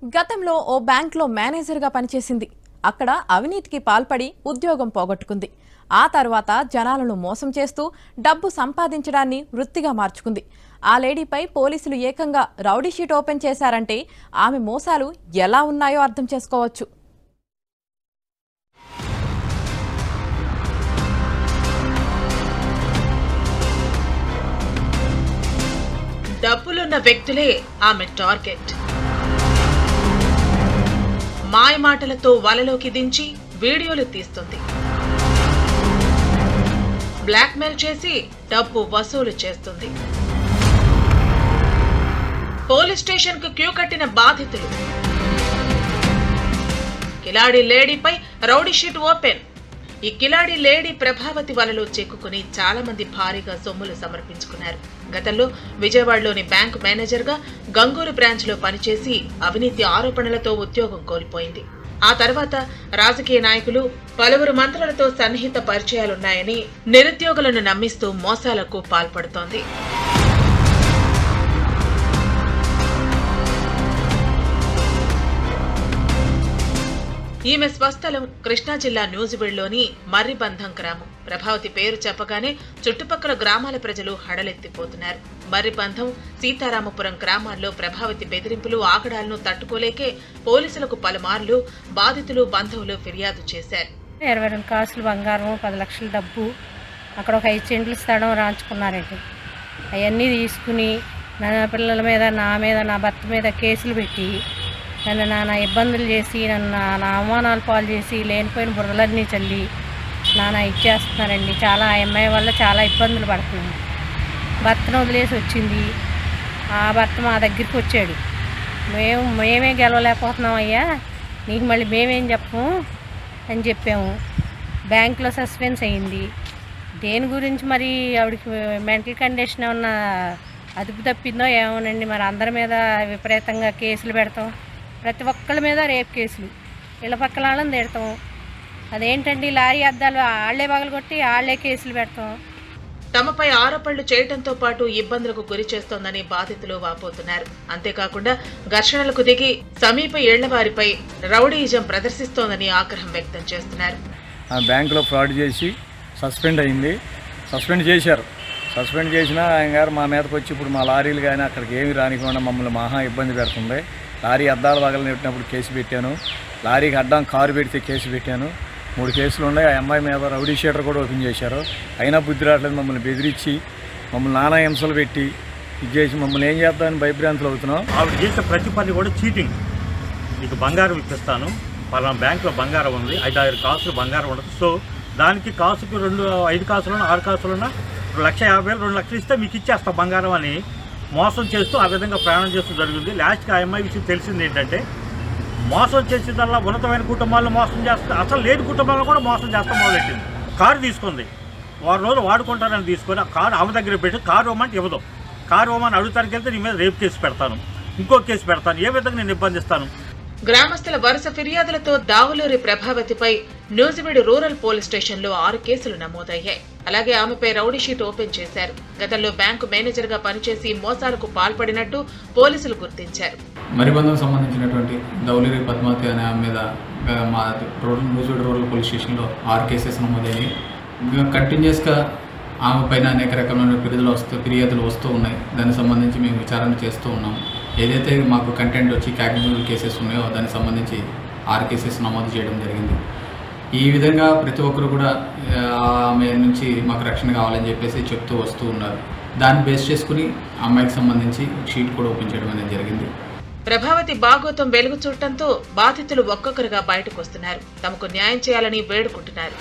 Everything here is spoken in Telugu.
గతంలో ఓ బ్యాంక్లో మేనేజర్గా పనిచేసింది. అక్కడ అవినీతికి పాల్పడి ఉద్యోగం పోగొట్టుకుంది. ఆ తర్వాత జనాలను మోసం చేస్తూ డబ్బు సంపాదించడాన్ని వృత్తిగా మార్చుకుంది. ఆ లేడీపై పోలీసులు ఏకంగా రౌడీ షీట్ ఓపెన్ చేశారంటే ఆమె మోసాలు ఎలా ఉన్నాయో అర్థం చేసుకోవచ్చు. డబ్బులున్న వ్యక్తులే ఆమె టార్గెట్. మాయమాటలతో వలలోకి దించి వీడియోలు తీస్తుంది. బ్లాక్మెయిల్ చేసి డబ్బు వసూలు చేస్తుంది. పోలీస్ స్టేషన్ కు క్యూ కట్టిన బాధితులు. కిలాడి లేడీపై రౌడీ షీట్ ఓపెన్. ఈ కిలాడి లేడీ ప్రభావతి వలలో చిక్కుకుని చాలా మంది భారీగా సొమ్ములు సమర్పించుకున్నారు. గతంలో విజయవాడలోని బ్యాంకు మేనేజర్గా గంగూరు బ్రాంచ్ లో పనిచేసి అవినీతి ఆరోపణలతో ఉద్యోగం కోల్పోయింది. ఆ తర్వాత రాజకీయ నాయకులు పలువురు మంత్రులతో సన్నిహిత పరిచయాలున్నాయని నిరుద్యోగులను నమ్మిస్తూ మోసాలకు పాల్పడుతోంది. ఈమె స్వస్థలం కృష్ణా జిల్లా న్యూజివీడ్లోని మర్రిబంధం గ్రామం. ప్రభావతి పేరు చెప్పగానే చుట్టుపక్కల గ్రామాల ప్రజలు హడలెత్తిపోతున్నారు. మర్రిబంధం, సీతారామపురం గ్రామాల్లో ప్రభావతి బెదిరింపులు, ఆగడాలను తట్టుకోలేకే పోలీసులకు పలుమార్లు బాధితులు, బంధువులు ఫిర్యాదు చేశారు. 22 కాసులు బంగారం, 10 లక్షల డబ్బు, అక్కడ ఒక 5 సెంట్లు స్థలం రాంచుకున్నారండి. అవన్నీ తీసుకుని నా పిల్లల మీద, నా మీద, నా భర్త మీద కేసులు పెట్టి నన్ను నానా ఇబ్బందులు చేసి, నన్ను నా అవమానాలు పాలు చేసి, లేనిపోయిన బుర్రలన్నీ చల్లి నానా ఇచ్చేస్తున్నారండి. చాలా అమ్మాయి వల్ల చాలా ఇబ్బందులు పడుతున్నాను. భర్తను వదిలేసి వచ్చింది. ఆ భర్త మా దగ్గరికి వచ్చాడు. మేమే గెలవలేకపోతున్నాం అయ్యా, నీకు మళ్ళీ మేమేం చెప్పము అని చెప్పాము. బ్యాంకులో సస్పెన్స్ అయ్యింది. దేని గురించి మరి ఆవిడకి మెంటల్ కండిషన్ ఏమన్నా అదుపు తప్పిందో ఏమోనండి. మరి అందరి మీద విపరీతంగా కేసులు పెడతాం. ప్రతి ఒక్కళ్ళ మీద రేప్ కేసులు, ఇళ్ళ పక్కల వాళ్ళని తిడతాం. అదేంటండి, లారీ అద్దాలు ఆళ్లే పగలగొట్టి ఆళ్లే కేసులు పెడతాం. తమపై ఆరోపణలు చేయడంతో పాటు ఇబ్బందులకు గురి చేస్తోందని బాధితులు వాపోతున్నారు. అంతేకాకుండా ఘర్షణలకు దిగి సమీప ఇళ్ల వారిపై రౌడీయిజం ప్రదర్శిస్తోందని ఆగ్రహం వ్యక్తం చేస్తున్నారు. బ్యాంకులో ఫ్రాడ్ చేసి సస్పెండ్ అయింది. సస్పెండ్ చేశారు. సస్పెండ్ చేసినా ఆయన గారు మా మీదకి వచ్చి ఇప్పుడు మా లారీలు కానీ అక్కడికి ఏమి రానికుండా మమ్మల్ని మహా ఇబ్బంది పెడుతుంది. లారీ అద్దాలు పగలు నెట్టినప్పుడు కేసు పెట్టాను. లారీకి అడ్డం కారు పెడితే కేసు పెట్టాను. 3 కేసులు ఉన్నాయి. ఆ అమ్మాయి మీద రౌడీ షీటర్ కూడా ఓపెన్ చేశారు. అయినా బుద్ధి రావట్లేదు. మమ్మల్ని బెదిరించి, మమ్మల్ని నానా హింసలు పెట్టి ఇది చేసి మమ్మల్ని ఏం చేద్దామని భయభ్రాంతులు అవుతున్నాం. ఆవిడ చేసే ప్రతి పని కూడా చీటింగ్. నీకు బంగారం ఇప్పిస్తాను, పలానా బ్యాంకులో బంగారం ఉంది, 5-6 కాసులు బంగారం ఉండదు. సో దానికి కాసుకి 5 కాసులున్నా 6 కాసులున్నా 1,50,000 2 లక్షలు ఇస్తే మీకు ఇచ్చేస్తా బంగారం అని మోసం చేస్తూ ఆ విధంగా ప్రయాణం చేస్తూ జరిగింది. లాస్ట్కి ఆ అమ్మాయి విషయం తెలిసింది ఏంటంటే, మోసం చేసేదల్లా ఉన్నతమైన కుటుంబాలను మోసం చేస్తే అసలు లేని కుటుంబాలను కూడా మోసం చేస్తాం మొదలెట్టింది. కారు తీసుకుంది, 6 రోజులు వాడుకుంటానని తీసుకొని ఆ కారు ఆమె దగ్గర పెట్టి కారు ఇవ్వమంటే ఇవ్వదు. కారు ఇవ్వమని అడుగుతానికి వెళ్తే నీ మీద రేపు కేసు పెడతాను, ఇంకో కేసు పెడతాను, ఏ విధంగా నేను ఇబ్బందిస్తాను. గ్రామస్తుల వరుస ఫిర్యాదులతో దావులూరి ప్రభావతిపై న్యూజివీడ్ రూరల్ పోలీస్ స్టేషన్లో 6 కేసులు నమోదయ్యాయి. అలాగే ఆమెపై రౌడీ షీట్ ఓపెన్ చేశారు. గతంలో బ్యాంకు మేనేజర్గా పనిచేసి మోసాలకు పాల్పడినట్టు పోలీసులు గుర్తించారు. మరిబంధం సంబంధించినటువంటి దౌలూరి పద్మావతి అనే ఆమె మీద మా న్యూజివీడ్ రూరల్ పోలీస్ స్టేషన్లో 6 కేసెస్ నమోదయ్యాయి. కంటిన్యూస్గా ఆమె పైన అనేక రకమైన ఫిర్యాదులు వస్తూ ఉన్నాయి. దానికి సంబంధించి మేము విచారణ చేస్తూ ఉన్నాం. ఏదైతే మాకు కంటెంట్ వచ్చి క్యాగ్నిబుల్ కేసెస్ ఉన్నాయో దానికి సంబంధించి 6 కేసెస్ నమోదు చేయడం జరిగింది. ఈ విధంగా ప్రతి ఒక్కరు కూడా ఆమె నుంచి మాకు రక్షణ కావాలని చెప్పేసి చెప్తూ వస్తూ ఉన్నారు. దాన్ని బేస్ చేసుకుని అమ్మాయికి సంబంధించి షీట్ కూడా ఓపెన్ చేయడం అనేది జరిగింది. ప్రభావతి బాగోతం వెలుగు చూడటంతో బాధితులు ఒక్కొక్కరుగా బయటకు వస్తున్నారు. తమకు న్యాయం చేయాలని వేడుకుంటున్నారు.